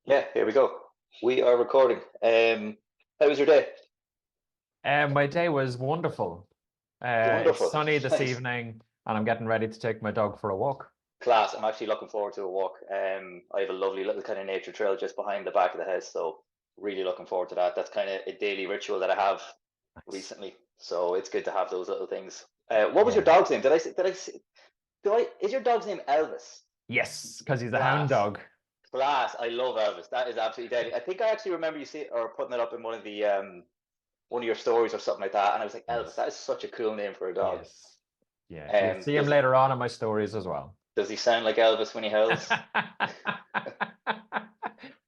Yeah, here we go. We are recording. How was your day? My day was wonderful. It's Wonderful. sunny this Nice. evening, and I'm getting ready to take my dog for a walk. Class. I'm actually looking forward to a walk. I have a lovely little kind of nature trail just behind the back of the house, so really looking forward to that. That's kind of a daily ritual that I have Nice. recently. So it's good to have those little things. What was your Yeah. dog's name? Is your dog's name Elvis? Yes, because he's a hound Class. dog. Class. I love Elvis. That is absolutely deadly. I think I actually remember you see or putting it up in one of your stories or something like that, and I was like, Elvis, Yes. that is such a cool name for a dog. Yes. Yeah. You'll see him Does later on in my stories as well. does he sound like Elvis when he howls?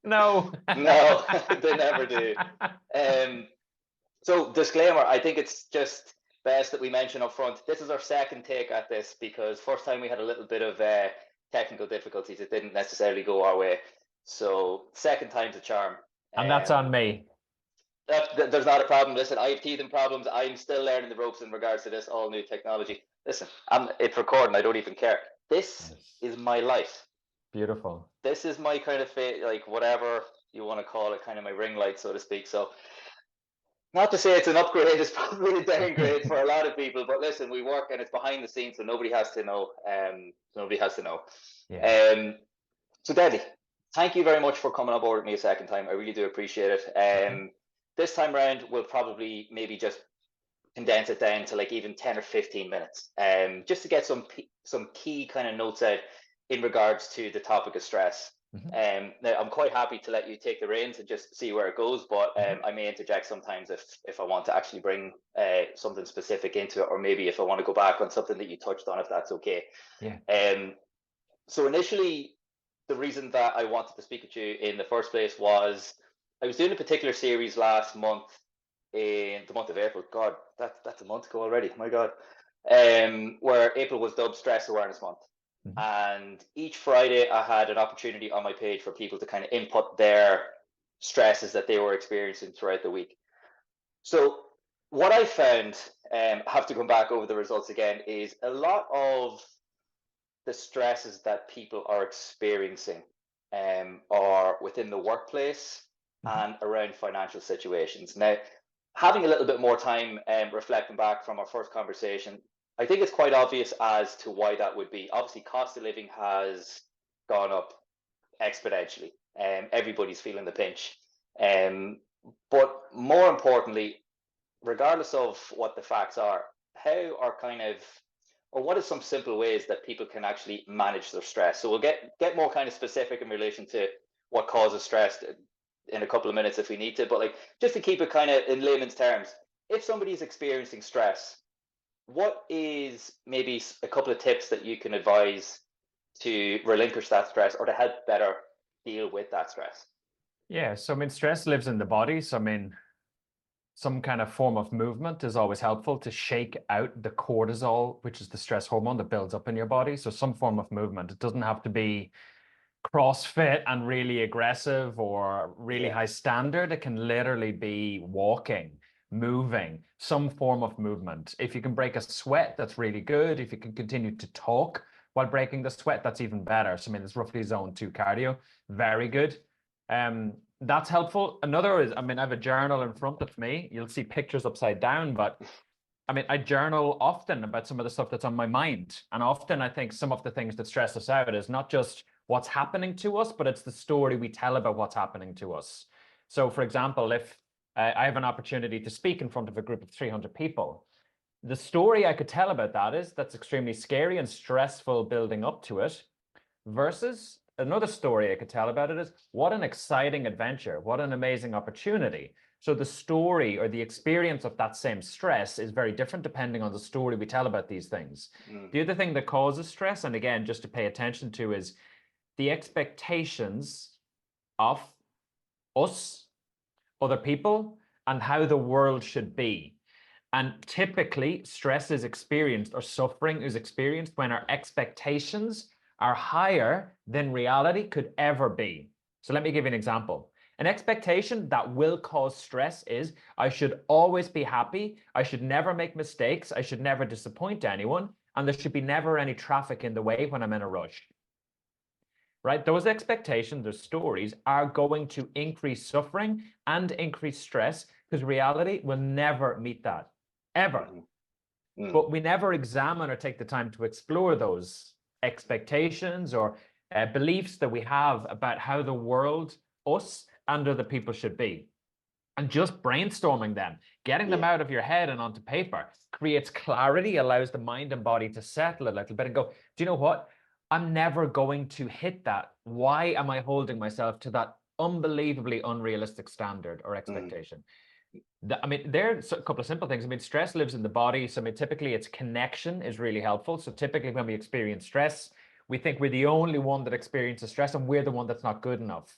No. No, they never do. Um, so disclaimer, I think it's just best that we mention up front. This is our second take at this because first time we had a little bit of technical difficulties. It didn't necessarily go our way. So second time's a charm. And that's on Um, me. there's not a problem. Listen, I have teething problems. I'm still learning the ropes in regards to this all new technology. Listen, it's recording. I don't even care. This Yes. is my life. Beautiful. This is my kind of like whatever you want to call it, kind of my ring light, so to speak. So not to say it's an upgrade, it's probably a downgrade for a lot of people. But listen, we work and it's behind the scenes, so nobody has to know. Nobody has to know. Yeah. Um, so Daddy, thank you very much for coming on board with me a second time. I really do appreciate it. Okay. This time around, we'll probably maybe just condense it down to like even 10 or 15 minutes, just to get some key kind of notes out in regards to the topic of stress. Hmm. Now I'm quite happy to let you take the reins and just see where it goes, but Hmm. I may interject sometimes if I want to actually bring something specific into it, or maybe if I want to go back on something that you touched on, if that's okay. Yeah. Um, so initially, the reason that I wanted to speak with you in the first place was I was doing a particular series last month in the month of April. God, that's a month ago already. My God, where April was dubbed Stress Awareness Month, Hmm. and each Friday I had an opportunity on my page for people to kind of input their stresses that they were experiencing throughout the week. So what I found, I have to come back over the results again, is a lot of the stresses that people are experiencing are within the workplace Hmm. and around financial situations. Now, having a little bit more time reflecting back from our first conversation, I think it's quite obvious as to why that would be. Obviously, cost of living has gone up exponentially. Everybody's feeling the pinch. Um, but more importantly, regardless of what the facts are, how are kind of or what are some simple ways that people can actually manage their stress? So we'll get more kind of specific in relation to what causes stress in a couple of minutes if we need to, but like just to keep it kind of in layman's terms, if somebody's experiencing stress, what is maybe a couple of tips that you can advise to relinquish that stress or to help better deal with that stress? Yeah. So, I mean, stress lives in the body. So, I mean, some kind of form of movement is always helpful to shake out the cortisol, which is the stress hormone that builds up in your body. So some form of movement. It doesn't have to be CrossFit and really aggressive or really Yeah. high standard. It can literally be walking, moving, some form of movement. If you can break a sweat, that's really good. If you can continue to talk while breaking the sweat, that's even better. So I mean, it's roughly zone 2 cardio. Very good. That's helpful. Another is, I mean, I have a journal in front of me. You'll see pictures upside down, but I mean, I journal often about some of the stuff that's on my mind. And often I think some of the things that stress us out is not just what's happening to us, but it's the story we tell about what's happening to us. So, for example, if I have an opportunity to speak in front of a group of 300 people, the story I could tell about that is that's extremely scary and stressful building up to it, versus another story I could tell about it is what an exciting adventure, what an amazing opportunity. So the story or the experience of that same stress is very different depending on the story we tell about these things. Mm, The other thing that causes stress, and again, just to pay attention to, is the expectations of us, other people, and how the world should be. And typically, stress is experienced or suffering is experienced when our expectations are higher than reality could ever be. So, let me give you an example. An expectation that will cause stress is I should always be happy. I should never make mistakes. I should never disappoint anyone. And there should be never any traffic in the way when I'm in a rush. right? Those expectations or stories are going to increase suffering and increase stress, because reality will never meet that, ever. But we never examine or take the time to explore those expectations or beliefs that we have about how the world, us, and other people should be. And just brainstorming them, getting them out of your head and onto paper creates clarity, allows the mind and body to settle a little bit and go, do you know what? I'm never going to hit that. Why am I holding myself to that unbelievably unrealistic standard or expectation? I mean, there's a couple of simple things. I mean, stress lives in the body. So, I mean, typically its connection is really helpful. So typically when we experience stress, we think we're the only one that experiences stress and we're the one that's not good enough.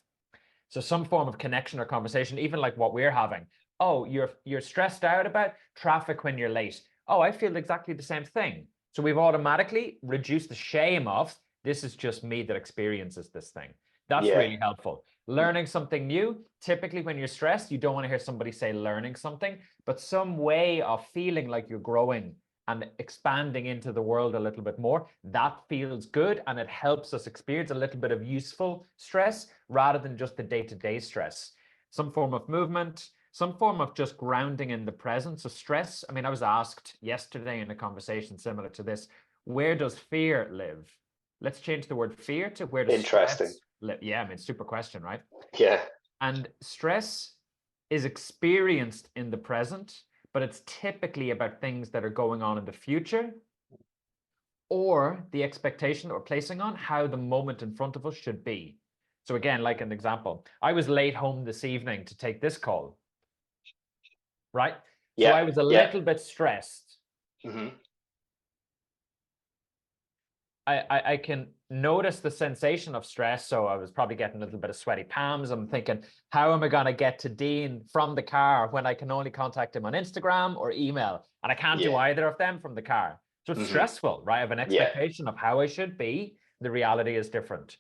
So some form of connection or conversation, even like what we're having. Oh, you're stressed out about traffic when you're late. Oh, I feel exactly the same thing. So we've automatically reduced the shame of, this is just me that experiences this thing. That's really helpful. Learning something new, typically when you're stressed, you don't want to hear somebody say learning something, but some way of feeling like you're growing and expanding into the world a little bit more, that feels good, and it helps us experience a little bit of useful stress rather than just the day-to-day stress. Some form of movement, some form of just grounding in the present. So stress, I mean, I was asked yesterday in a conversation similar to this, where does fear live? Let's change the word fear to where does stress live? Yeah, I mean, super question, right? Yeah. And stress is experienced in the present, but it's typically about things that are going on in the future, or the expectation that we're placing on how the moment in front of us should be. So again, like an example, I was late home this evening to take this call, right? So I was a little bit stressed. I can notice the sensation of stress. So I was probably getting a little bit of sweaty palms. I'm thinking, how am I going to get to Dean from the car when I can only contact him on Instagram or email? And I can't do either of them from the car. So it's stressful, right? I have an expectation of how I should be. The reality is different.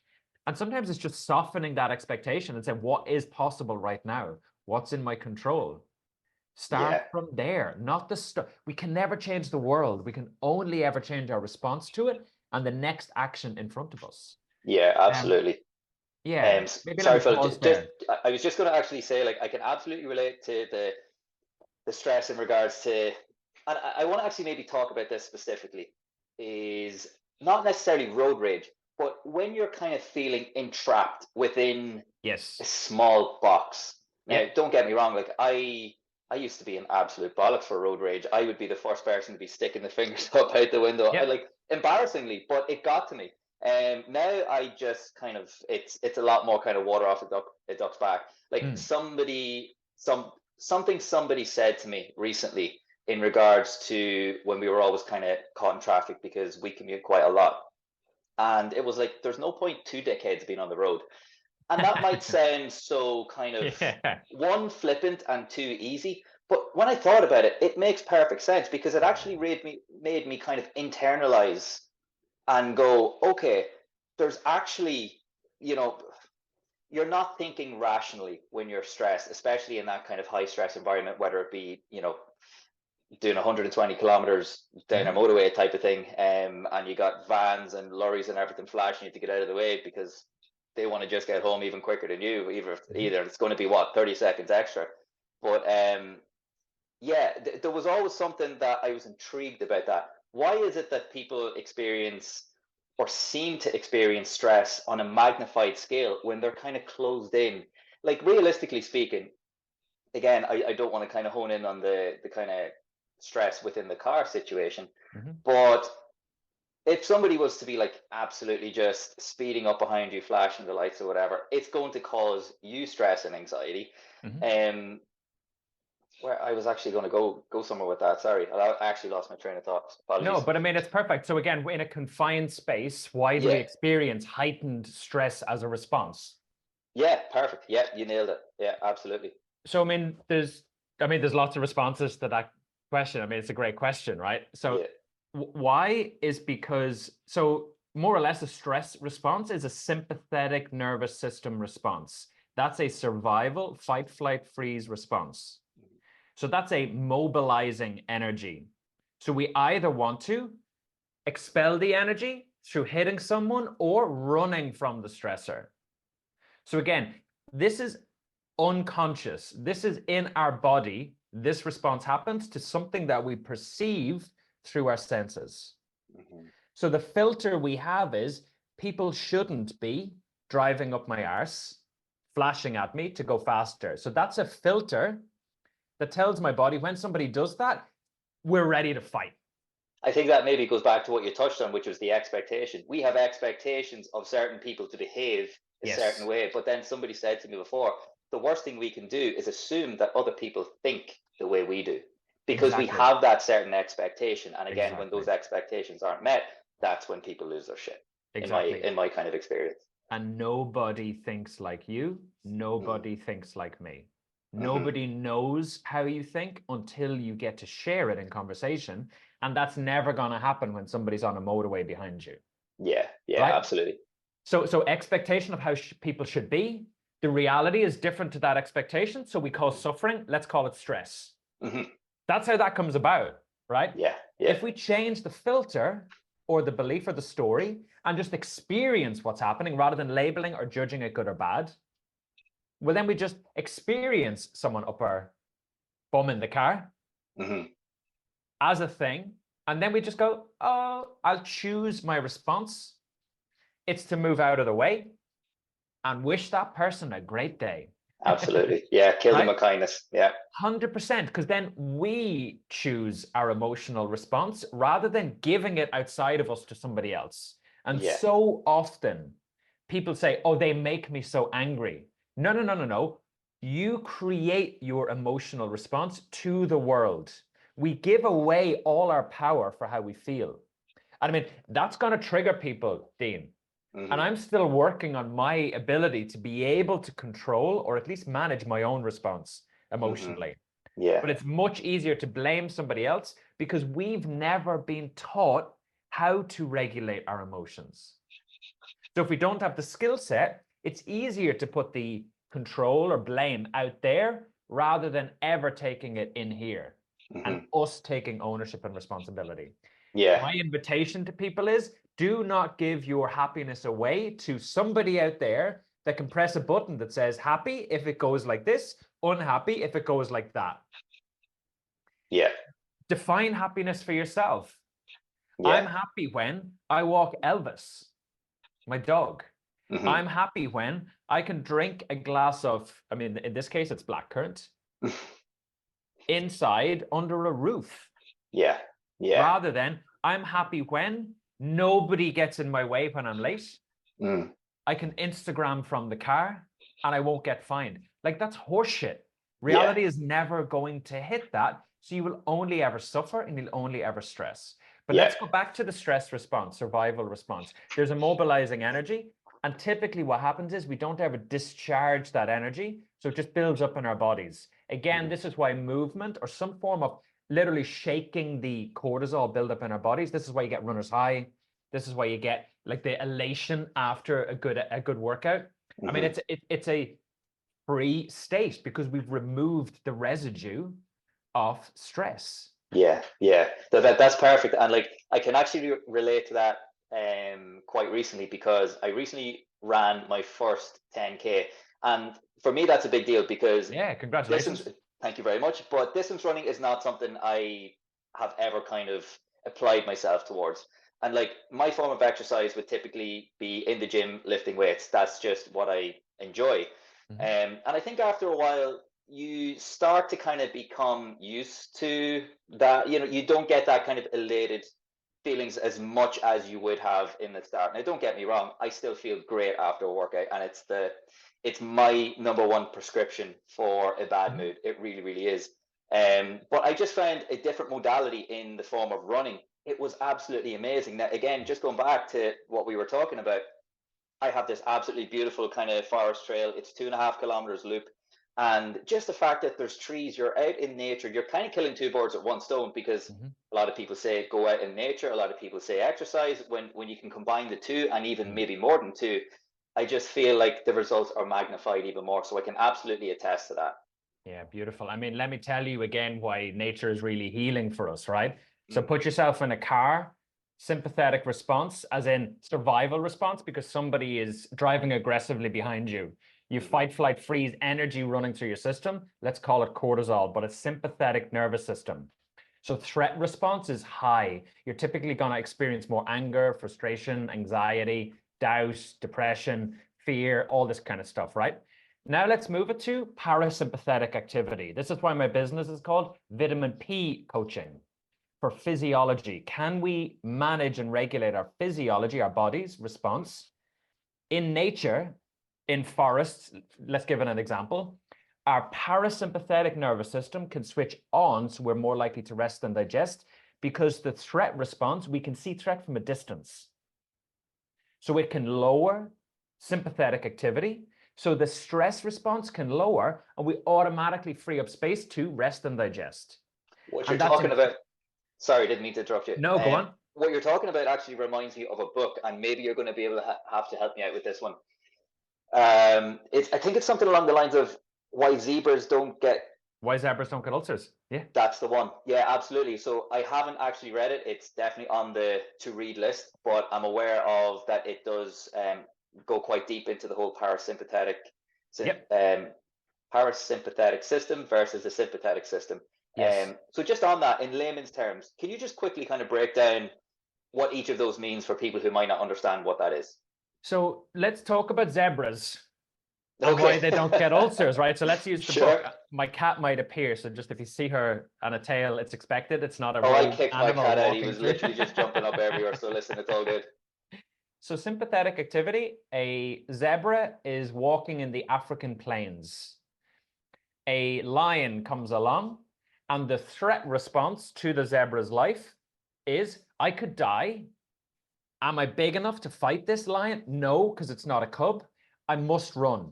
And sometimes it's just softening that expectation and saying, what is possible right now? What's in my control? Start from there, not the stuff. We can never change the world. We can only ever change our response to it and the next action in front of us. Yeah, absolutely. Yeah, maybe let Sorry, me Phil. pause there. I was just going to actually say, like, I can absolutely relate to the stress in regards to, and I want to actually maybe talk about this specifically, is not necessarily road rage, but when you're kind of feeling entrapped within a small box. Now, don't get me wrong, like I used to be an absolute bollocks for road rage. I would be the first person to be sticking the fingers up out the window. I, like, embarrassingly, but it got to me. Now I just kind of, it's a lot more kind of water off the duck's back. Like something somebody said to me recently in regards to when we were always kind of caught in traffic because we commute quite a lot. And it was like, there's no point 2 decades being on the road. And that might sound so kind of one, flippant, and two, easy. But when I thought about it, it makes perfect sense because it actually made me kind of internalize and go, okay, there's actually, you know, you're not thinking rationally when you're stressed, especially in that kind of high stress environment, whether it be, you know, doing 120 kilometers down a motorway type of thing, and you got vans and lorries and everything flashing you to get out of the way because they want to just get home even quicker than you. Either it's going to be what, 30 seconds extra. But there was always something that I was intrigued about. That why is it that people experience or seem to experience stress on a magnified scale when they're kind of closed in? Like, realistically speaking, again, I don't want to kind of hone in on the kind of stress within the car situation, but if somebody was to be like absolutely just speeding up behind you, flashing the lights or whatever, it's going to cause you stress and anxiety. Where I was actually going to go somewhere with that. Sorry, I actually lost my train of thought. Apologies. No, but I mean, it's perfect. So again, in a confined space, why do we experience heightened stress as a response? Yeah, perfect. Yeah, you nailed it. Yeah, absolutely. So I mean, there's lots of responses to that question. I mean, it's a great question, right? So why is because, so more or less a stress response is a sympathetic nervous system response. That's a survival, fight, flight, freeze response. So that's a mobilizing energy. So we either want to expel the energy through hitting someone or running from the stressor. So again, this is unconscious. This is in our body. This response happens to something that we perceive through our senses. Mm-hmm. So the filter we have is people shouldn't be driving up my arse, flashing at me to go faster. So that's a filter that tells my body when somebody does that, we're ready to fight. I think that maybe goes back to what you touched on, which was the expectation. We have expectations of certain people to behave a certain way, but then somebody said to me before, the worst thing we can do is assume that other people think the way we do, because we have that certain expectation. And again, when those expectations aren't met, that's when people lose their shit. In my kind of experience. And nobody thinks like you. Nobody thinks like me. Nobody knows how you think until you get to share it in conversation. And that's never going to happen when somebody's on a motorway behind you. Yeah, right? Absolutely. So expectation of how people should be, the reality is different to that expectation. So we cause suffering, let's call it stress. That's how that comes about, right? Yeah. If we change the filter or the belief or the story and just experience what's happening rather than labeling or judging it good or bad, well, then we just experience someone up our bum in the car as a thing. And then we just go, oh, I'll choose my response. It's to move out of the way and wish that person a great day. Absolutely. Yeah. Kill them with kindness. Yeah. 100%. Because then we choose our emotional response rather than giving it outside of us to somebody else. And so often people say, oh, they make me so angry. No. You create your emotional response to the world. We give away all our power for how we feel. And I mean, that's going to trigger people, Dean. And I'm still working on my ability to be able to control or at least manage my own response emotionally. Yeah. But it's much easier to blame somebody else because we've never been taught how to regulate our emotions. So if we don't have the skill set, it's easier to put the control or blame out there rather than ever taking it in here and us taking ownership and responsibility. Yeah. My invitation to people is do not give your happiness away to somebody out there that can press a button that says happy if it goes like this, unhappy if it goes like that. Yeah. Define happiness for yourself. I'm happy when I walk Elvis, my dog. I'm happy when I can drink a glass of, I mean, in this case, it's blackcurrant, inside under a roof. Yeah. Rather than I'm happy when nobody gets in my way when I'm late. I can Instagram from the car and I won't get fined. Like, that's horseshit. Reality is never going to hit that. So you will only ever suffer and you'll only ever stress. But let's go back to the stress response, survival response. There's a mobilizing energy. And typically what happens is we don't ever discharge that energy. So it just builds up in our bodies. Again, this is why movement or some form of literally shaking the cortisol buildup in our bodies. This is why you get runner's high. This is why you get like the elation after a good workout. I mean, it's a free state because we've removed the residue of stress. Yeah. That's perfect. And like I can actually relate to that quite recently because I recently ran my first 10K. And for me, that's a big deal because congratulations. Thank you very much. But distance running is not something I have ever kind of applied myself towards. And like my form of exercise would typically be in the gym lifting weights. That's just what I enjoy. And I think after a while, you start to kind of become used to that. You know, you don't get that kind of elated feelings as much as you would have in the start. Now, don't get me wrong, I still feel great after a workout, and it's my number one prescription for a bad mood. It really, really is. But I just found a different modality in the form of running. It was absolutely amazing. Now, again, just going back to what we were talking about, I have this absolutely beautiful kind of forest trail. It's 2.5 kilometers loop. And just the fact that there's trees, you're out in nature, you're kind of killing two birds with one stone because a lot of people say go out in nature. A lot of people say exercise. When you can combine the two and even maybe more than two, I just feel like the results are magnified even more. So I can absolutely attest to that. Yeah, beautiful. I mean, let me tell you again why nature is really healing for us, right? So put yourself in a car, sympathetic response, as in survival response, because somebody is driving aggressively behind you. You fight, flight, freeze, energy running through your system. Let's call it cortisol, but it's sympathetic nervous system. So threat response is high. You're typically going to experience more anger, frustration, anxiety, doubt, depression, fear, all this kind of stuff, right? Now let's move it to parasympathetic activity. This is why my business is called Vitamin P Coaching. For physiology, can we manage and regulate our physiology, our body's response? In nature, in forests, let's give it an example. Our parasympathetic nervous system can switch on, so we're more likely to rest and digest, because the threat response, we can see threat from a distance. So it can lower sympathetic activity. So the stress response can lower, and we automatically free up space to rest and digest. What you're talking about, sorry, didn't mean to interrupt you. No, go on. What you're talking about actually reminds me of a book, and maybe you're going to be able to have to help me out with this one. I think it's something along the lines of why zebras don't get ulcers. Yeah, that's the one. Yeah, absolutely. So I haven't actually read it. It's definitely on the to read list, but I'm aware of that it does go quite deep into the whole parasympathetic parasympathetic system versus the sympathetic system. Yes. So just on that, in layman's terms, can you just quickly kind of break down what each of those means for people who might not understand what that is? So let's talk about zebras and why they don't get ulcers, right? So let's use the book. My cat might appear, so just if you see her on a tail, it's expected. It's not a I kicked my cat out. He was through. literally just jumping up everywhere. So listen, it's all good. So sympathetic activity, a zebra is walking in the African plains. A lion comes along, and the threat response to the zebra's life is, I could die. Am I big enough to fight this lion? No, because it's not a cub. I must run.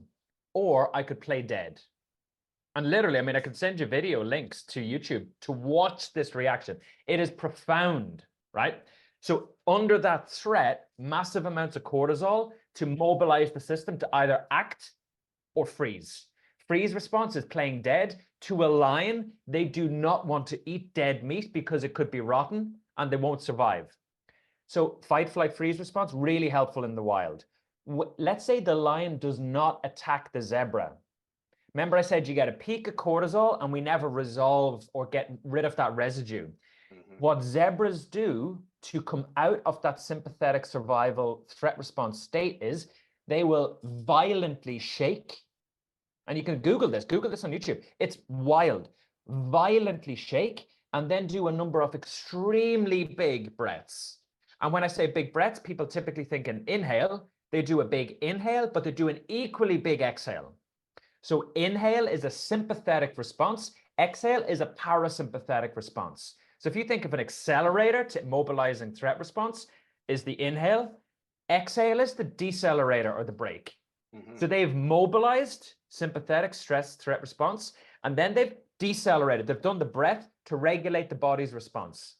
Or I could play dead. And literally, I mean, I could send you video links to YouTube to watch this reaction. It is profound, right? So under that threat, massive amounts of cortisol to mobilize the system to either act or freeze. Freeze response is playing dead. To a lion, they do not want to eat dead meat because it could be rotten and they won't survive. So fight, flight, freeze response, really helpful in the wild. Let's say the lion does not attack the zebra. Remember I said you get a peak of cortisol and we never resolve or get rid of that residue. What zebras do to come out of that sympathetic survival threat response state is they will violently shake. And you can Google this on YouTube. It's wild. Violently shake and then do a number of extremely big breaths. And when I say big breaths, people typically think an inhale. They do a big inhale, but they do an equally big exhale. So inhale is a sympathetic response. Exhale is a parasympathetic response. So if you think of an accelerator to mobilizing threat response is the inhale, exhale is the decelerator or the brake. So they've mobilized sympathetic stress threat response, and then they've decelerated. They've done the breath to regulate the body's response.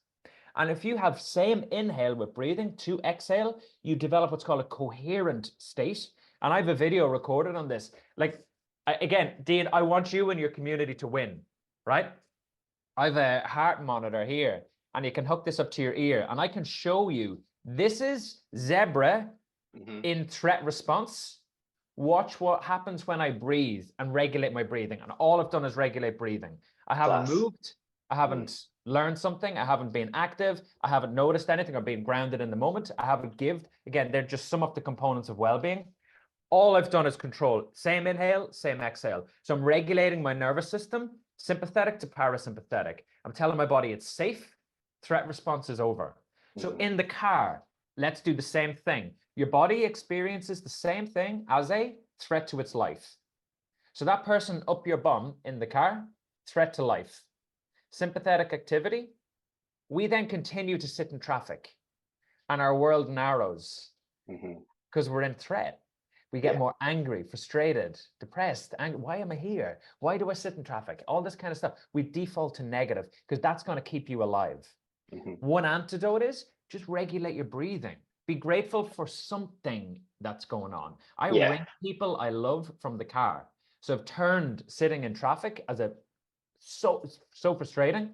And if you have same inhale with breathing to exhale, you develop what's called a coherent state. And I have a video recorded on this. Like, again, Dean, I want you and your community to win, right? I have a heart monitor here, and you can hook this up to your ear, and I can show you, this is zebra in threat response. Watch what happens when I breathe and regulate my breathing. And all I've done is regulate breathing. I haven't moved. I haven't learned something. I haven't been active. I haven't noticed anything or been grounded in the moment. I haven't given. Again, they're just some of the components of well-being. All I've done is control. Same inhale, same exhale. So I'm regulating my nervous system, sympathetic to parasympathetic. I'm telling my body it's safe. Threat response is over. So in the car, let's do the same thing. Your body experiences the same thing as a threat to its life. So that person up your bum in the car, threat to life. Sympathetic activity, we then continue to sit in traffic and our world narrows because we're in threat. We get more angry, frustrated, depressed. Why am I here? Why do I sit in traffic? All this kind of stuff. We default to negative because that's going to keep you alive. One antidote is just regulate your breathing. Be grateful for something that's going on. I ring people I love from the car. So I've turned sitting in traffic as a so frustrating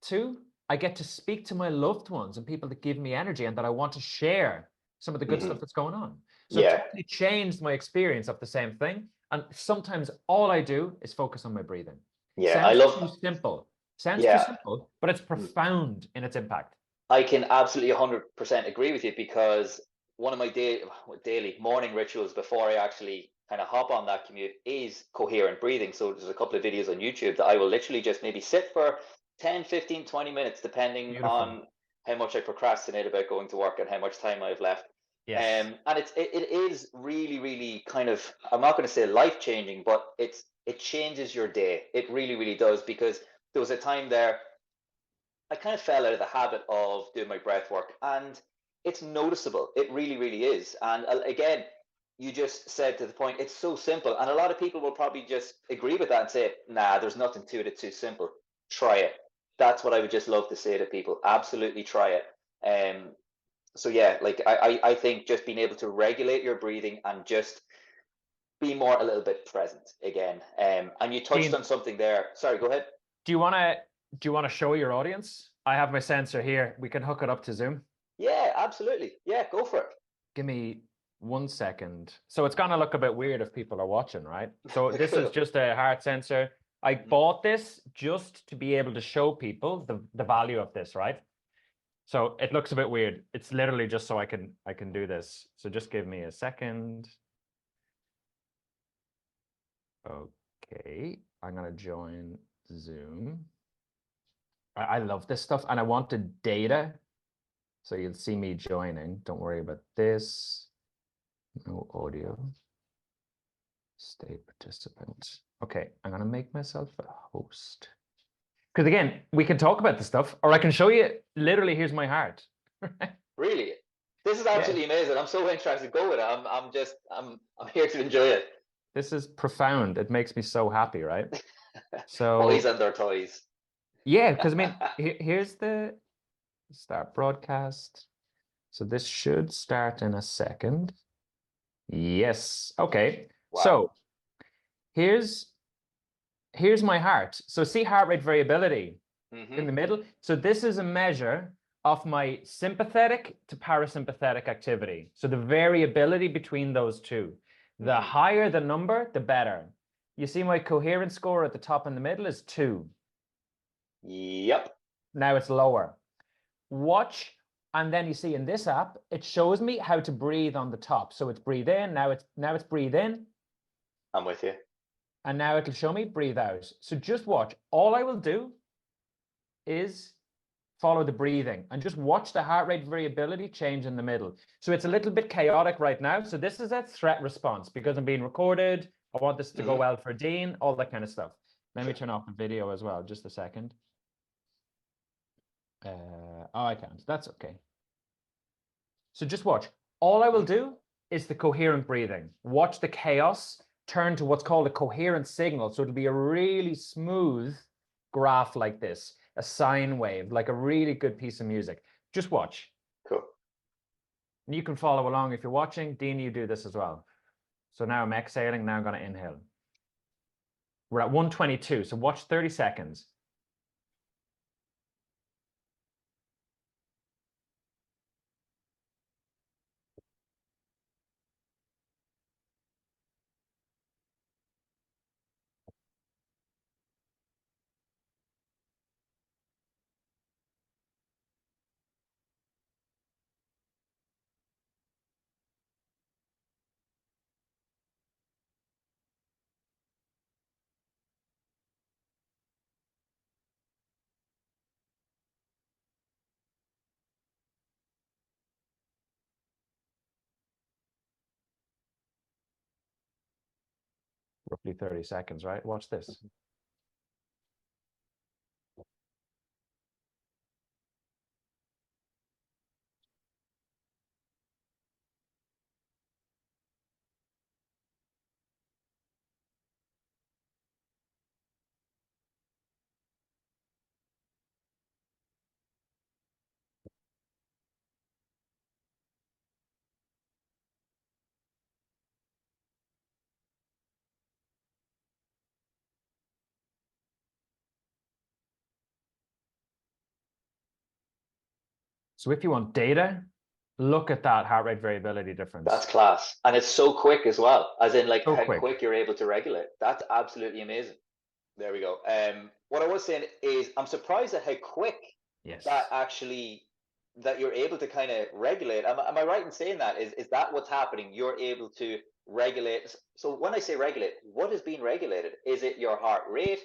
to I get to speak to my loved ones and people that give me energy and that I want to share some of the good stuff that's going on. So it Yeah. totally changed my experience of the same thing. And sometimes all I do is focus on my breathing. Yeah. I Sounds too love, simple. Sounds too yeah. simple, but it's profound in its impact. I can absolutely 100% agree with you, because one of my daily morning rituals before I actually kind of hop on that commute is coherent breathing. So there's a couple of videos on YouTube that I will literally just maybe sit for 10, 15, 20 minutes, depending Beautiful. on how much I procrastinate about going to work and how much time I've left. Yes. And it is really, really kind of, I'm not going to say life changing, but it changes your day. It really, really does, because there was a time there I kind of fell out of the habit of doing my breath work, and it's noticeable. It really, really is. And again, you just said to the point, it's so simple. And a lot of people will probably just agree with that and say, nah, there's nothing to it. It's too simple. Try it. That's what I would just love to say to people. Absolutely try it. So yeah, like I think just being able to regulate your breathing and just be more a little bit present again. And you touched Dean, on something there. Sorry, go ahead. do you want to show your audience? I have my sensor here. We can hook it up to Zoom. Yeah, absolutely. Yeah, go for it. Give me 1 second. So it's gonna look a bit weird if people are watching, right? So this is Cool. just a heart sensor. I bought this just to be able to show people the value of this, right? So it looks a bit weird. It's literally just so I can do this. So just give me a second. Okay, I'm gonna join Zoom. I love this stuff and I wanted data. So you'll see me joining. Don't worry about this. No audio. Stay participant. Okay, I'm gonna make myself a host. Because again, we can talk about the stuff, or I can show you literally, here's my heart. Really? This is Yeah, absolutely amazing. I'm so interested. Go with it. I'm here to enjoy it. this is profound. It makes me so happy, right? Boys So and their toys. yeah, because I mean, here's the start broadcast. So this should start in a second. Yes. Okay. Wow. So here's my heart. So see heart rate variability in the middle. So this is a measure of my sympathetic to parasympathetic activity. So the variability between those two. The higher the number, the better. You see my coherence score at the top and the middle is 2. Yep. Now it's lower. Watch, and then you see in this app, it shows me how to breathe on the top. So it's breathe in, now it's breathe in, I'm with you. and now it'll show me breathe out. So just watch. All I will do is follow the breathing and just watch the heart rate variability change in the middle. So it's a little bit chaotic right now. So this is a threat response because I'm being recorded. I want this to go well for Dean, all that kind of stuff. Let me turn off the video as well, just a second. Oh, I can't. That's okay. So just watch. All I will do is the coherent breathing. Watch the chaos turn to what's called a coherent signal. So it'll be a really smooth graph like this, a sine wave, like a really good piece of music. Just watch. Cool. And you can follow along if you're watching. Dean, you do this as well. So now I'm exhaling. Now I'm going to inhale. We're at 122. So watch 30 seconds. Roughly 30 seconds, right? Watch this. So if you want data, look at that heart rate variability That's difference. class. And it's so quick as well, as in like So how quick. quick you're able to regulate. That's absolutely amazing. There we go. What I was saying is I'm surprised at how quick that Yes. actually that you're able to kind of regulate. Am I right in saying that? Is that what's happening? You're able to regulate. So when I say regulate, what is being regulated? Is it your heart rate?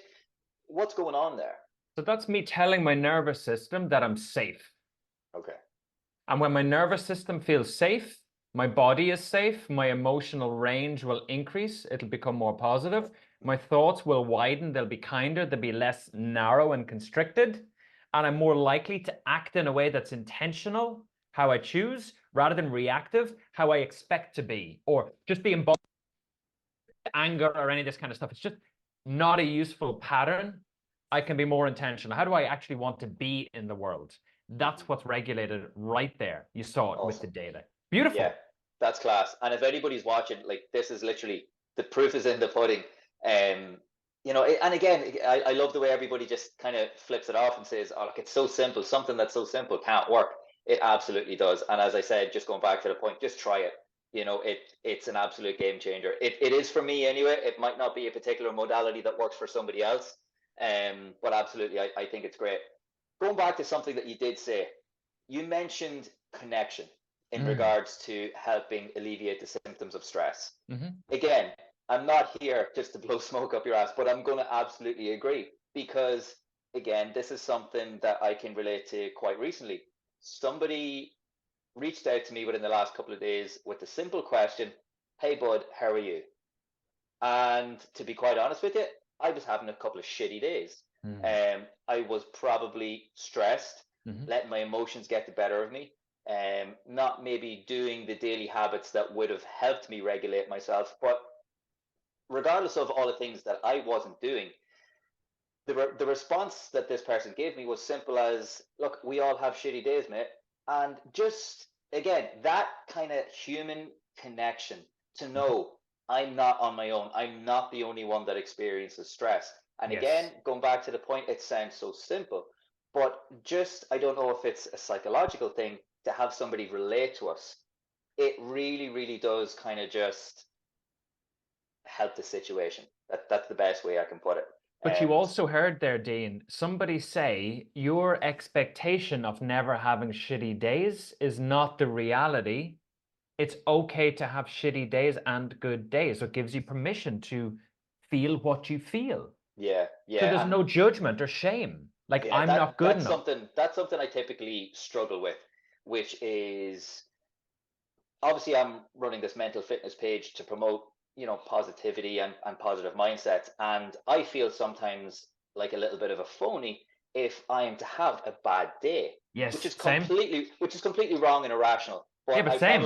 What's going on there? So that's me telling my nervous system that I'm safe. Okay. And when my nervous system feels safe, my body is safe, my emotional range will increase, it'll become more positive. My thoughts will widen, they'll be kinder, they'll be less narrow and constricted. And I'm more likely to act in a way that's intentional, how I choose, rather than reactive, how I expect to be, or just being anger or any of this kind of stuff. It's just not a useful pattern. I can be more intentional. How do I actually want to be in the world? That's what's regulated right there. You saw it with the Awesome. data. Yeah, Beautiful. that's class. And if anybody's watching, like this is literally the proof is in the pudding. And again, I love the way everybody just kind of flips it off and says, "Oh, look, it's so simple. Something that's so simple can't work." It absolutely does. And as I said, just going back to the point, just try it. It's an absolute game changer. It is for me anyway. It might not be a particular modality that works for somebody else, but absolutely, I think it's great. Going back to something that you did say, you mentioned connection in Mm. regards to helping alleviate the symptoms of stress. Hmm. Again, I'm not here just to blow smoke up your ass, but I'm going to absolutely agree because, again, this is something that I can relate to quite recently. Somebody reached out to me within the last couple of days with the simple question, "Hey, bud, how are you?" And to be quite honest with you, I was having a couple of shitty days. Mm. I was probably stressed, Hmm. letting my emotions get the better of me, not maybe doing the daily habits that would have helped me regulate myself. But regardless of all the things that I wasn't doing, the response that this person gave me was simple as, "Look, we all have shitty days, mate." And just, again, that kind of human connection to know I'm not on my own. I'm not the only one that experiences stress. And Yes. again, going back to the point, it sounds so simple, but just, I don't know if it's a psychological thing to have somebody relate to us. It really, really does kind of just help the situation. That's the best way I can put it. But you Um, also heard there, Dean, somebody say your expectation of never having shitty days is not the reality. It's okay to have shitty days and good days. So it gives you permission to feel what you feel. yeah, So yeah, there's and no judgment or shame. Like, yeah, I'm not good enough. that's something I typically struggle with, which is obviously I'm running this mental fitness page to promote, positivity and positive mindsets. And I feel sometimes like a little bit of a phony if I am to have a bad day, which Yes, is same. completely wrong and irrational. Yeah, But but same.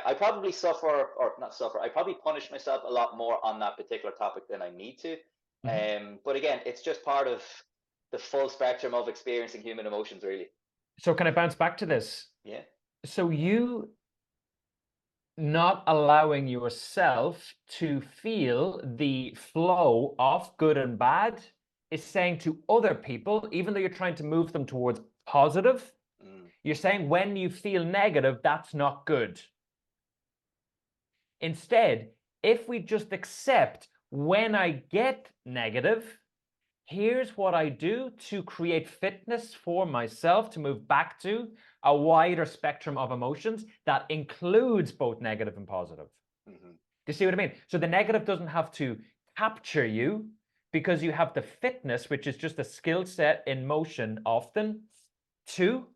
I probably suffer or not suffer. I probably punish myself a lot more on that particular topic than I need to. Mhm. But again, it's just part of the full spectrum of experiencing human emotions, really. So can I bounce back to this? Yeah. So you not allowing yourself to feel the flow of good and bad is saying to other people, even though you're trying to move them towards positive, Mm. you're saying when you feel negative, that's not good. Instead, if we just accept when I get negative, here's what I do to create fitness for myself to move back to a wider spectrum of emotions that includes both negative and positive. Hmm. Do you see what I mean? So the negative doesn't have to capture you because you have the fitness, which is just a skill set in motion often, to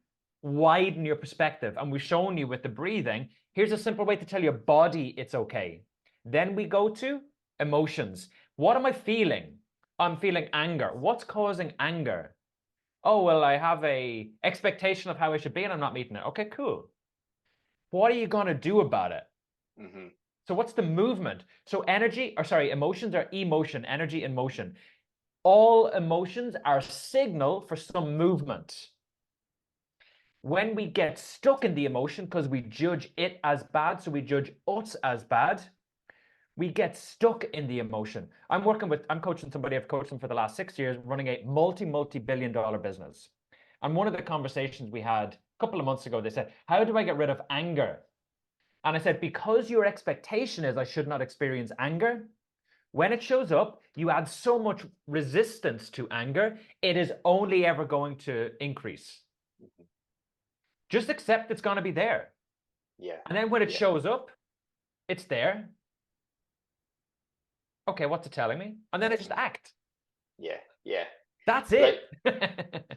widen your perspective. And we've shown you with the breathing, here's a simple way to tell your body it's okay. Then we go to emotions. What am I feeling? I'm feeling anger. What's causing anger? Oh, well, I have a expectation of how I should be and I'm not meeting it. Okay, cool. What are you going to do about it? Hmm. So what's the movement? So emotions are emotion, energy and motion. All emotions are signal for some movement. When we get stuck in the emotion because we judge it as bad, so we judge us as bad, we get stuck in the emotion. I'm coaching somebody, I've coached them for the last 6 years, running a multi-billion dollar business. And one of the conversations we had a couple of months ago, they said, how do I get rid of anger? And I said, because your expectation is I should not experience anger, when it shows up, you add so much resistance to anger, it is only ever going to increase. Just accept it's going to be there. Yeah. And then when it shows up, it's there. Okay, what's it telling me? And then I just act. Yeah. Yeah. That's it.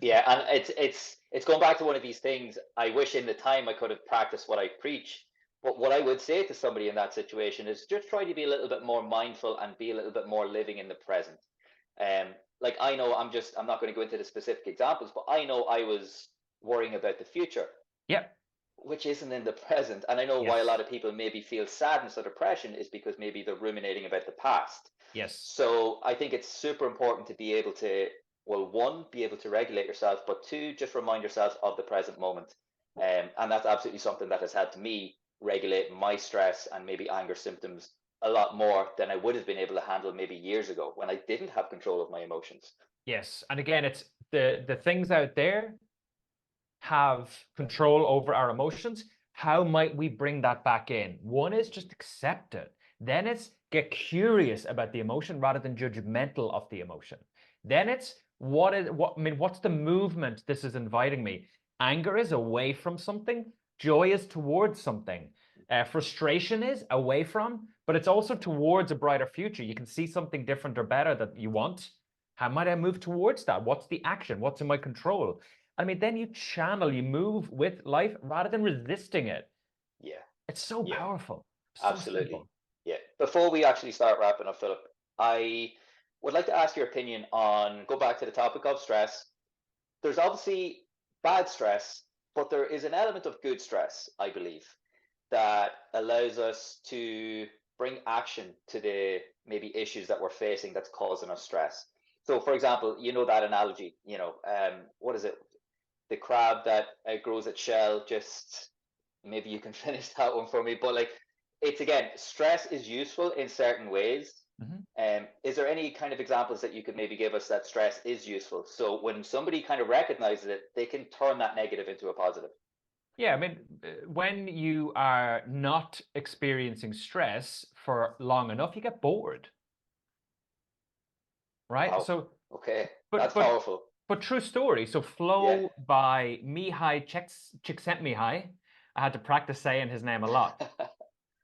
Yeah, and it's going back to one of these things. I wish in the time I could have practiced what I preach. But what I would say to somebody in that situation is just try to be a little bit more mindful and be a little bit more living in the present. Like I know I'm not going to go into the specific examples, but I know I was worrying about the future. Yep. Which isn't in the present. And I know why a lot of people maybe feel sadness or depression is because maybe they're ruminating about the past. Yes. So I think it's super important to be able to, well, one, be able to regulate yourself, but two, just remind yourself of the present moment. And that's absolutely something that has helped me regulate my stress and maybe anger symptoms a lot more than I would have been able to handle maybe years ago when I didn't have control of my emotions. Yes. And again, it's the things out there have control over our emotions. How might we bring that back in? One is just accept it. Then it's get curious about the emotion rather than judgmental of the emotion. Then it's what's the movement this is inviting me? Anger is away from something. Joy is towards something. Frustration is away from, but it's also towards a brighter future. You can see something different or better that you want. How might I move towards that? What's the action? What's in my control? I mean, then you channel, you move with life rather than resisting it. Yeah. It's so powerful. So Absolutely. simple. Yeah. Before we actually start wrapping up, Philip, I would like to ask your opinion on, go back to the topic of stress. There's obviously bad stress, but there is an element of good stress, I believe, that allows us to bring action to the maybe issues that we're facing that's causing us stress. So, for example, you know that analogy, what is it? The crab that grows its shell, just maybe you can finish that one for me. But like, it's again, stress is useful in certain ways. Is there any kind of examples that you could maybe give us that stress is useful? So when somebody kind of recognizes it, they can turn that negative into a positive. Yeah, I mean, when you are not experiencing stress for long enough, you get bored, right? Wow. So, Okay, but that's but powerful. but true story. So, Yeah. Flow by Mihai Csikszentmihalyi. I had to practice saying his name a lot.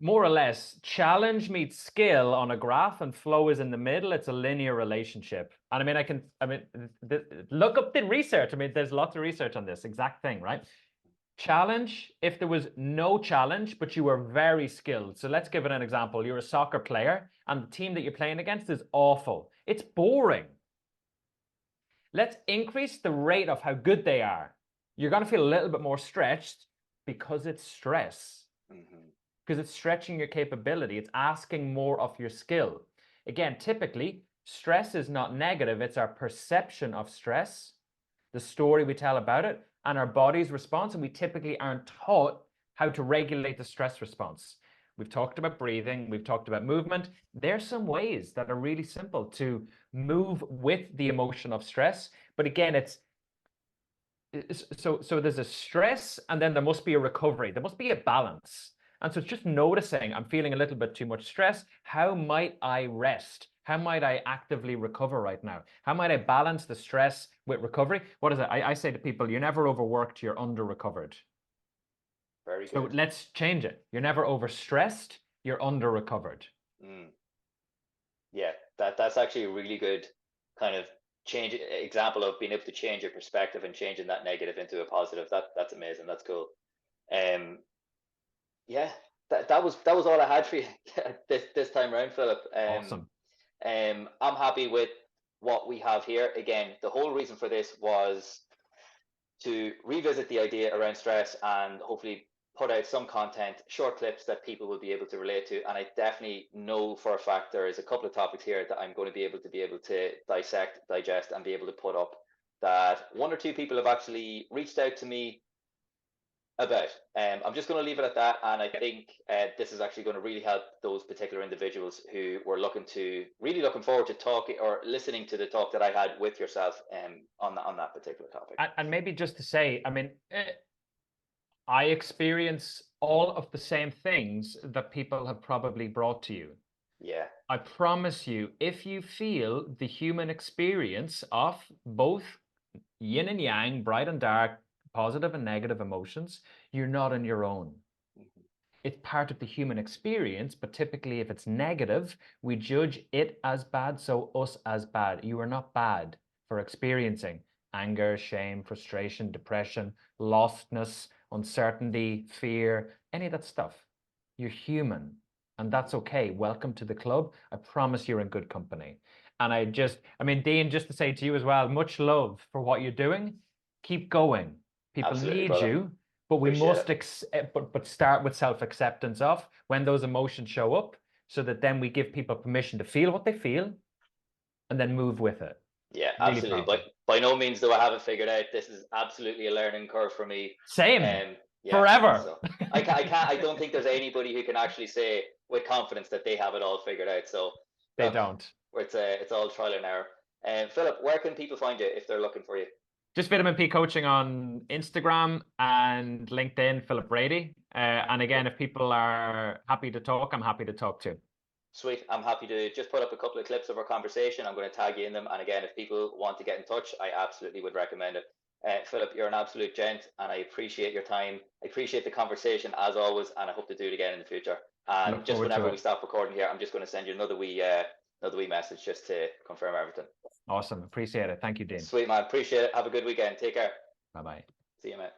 More or less, challenge meets skill on a graph and flow is in the middle. It's a linear relationship. And I mean, look up the research. I mean, there's lots of research on this exact thing, right? Challenge, if there was no challenge, but you were very skilled. So let's give it an example. You're a soccer player and the team that you're playing against is awful. It's boring. Let's increase the rate of how good they are. You're going to feel a little bit more stretched because it's stress. Because it's stretching your capability. It's asking more of your skill. Again, typically, stress is not negative. It's our perception of stress, the story we tell about it, and our body's response. And we typically aren't taught how to regulate the stress response. We've talked about breathing. We've talked about movement. There's some ways that are really simple to move with the emotion of stress. But again, so there's a stress and then there must be a recovery. There must be a balance. And so it's just noticing I'm feeling a little bit too much stress. How might I rest? How might I actively recover right now? How might I balance the stress with recovery? What is it? I say to people, you're never overworked, you're under-recovered. Very So good. let's change it. You're never overstressed, you're under-recovered. Yeah, that's actually a really good kind of example of being able to change your perspective and changing that negative into a positive. That's amazing. That's cool. Yeah, that was all I had for you this time around, Philip. Awesome. I'm happy with what we have here. Again, the whole reason for this was to revisit the idea around stress and hopefully put out some content, short clips that people will be able to relate to. And I definitely know for a fact there is a couple of topics here that I'm going to be able to dissect, digest, and be able to put up. That one or two people have actually reached out to me About. I'm just going to leave it at that, and I think this is actually going to really help those particular individuals who were really looking forward to talking or listening to the talk that I had with yourself on that particular topic. And maybe just to say, I mean, I experience all of the same things that people have probably brought to you. Yeah. I promise you, if you feel the human experience of both yin and yang, bright and dark, positive and negative emotions, you're not on your own. Mm-hmm. It's part of the human experience, but typically if it's negative, we judge it as bad, so us as bad. You are not bad for experiencing anger, shame, frustration, depression, lostness, uncertainty, fear, any of that stuff. You're human, and that's okay. Welcome to the club. I promise you're in good company. And I mean, Dean, just to say to you as well, much love for what you're doing. Keep going. People Absolutely, need brother. you, but we Appreciate must but start with self-acceptance of when those emotions show up, so that then we give people permission to feel what they feel and then move with it. Yeah, Really absolutely. powerful. But by no means do I have it figured out. This is absolutely a learning curve for me. Same. Yeah. Forever. So I don't think there's anybody who can actually say with confidence that they have it all figured out. So They look, don't. it's all trial and error. Philip, where can people find you if they're looking for you? Just Vitamin P Coaching on Instagram and LinkedIn, Philip Brady. And again, if people are happy to talk, I'm happy to talk too. Sweet. I'm happy to just put up a couple of clips of our conversation. I'm going to tag you in them. And again, if people want to get in touch, I absolutely would recommend it. Philip, you're an absolute gent, and I appreciate your time. I appreciate the conversation as always, and I hope to do it again in the future. And Look just forward to whenever we it. stop recording here, I'm just going to send you another wee message just to confirm everything. Awesome. Appreciate it. Thank you, Dean. Sweet, man. Appreciate it. Have a good weekend. Take care. Bye-bye. See you, mate.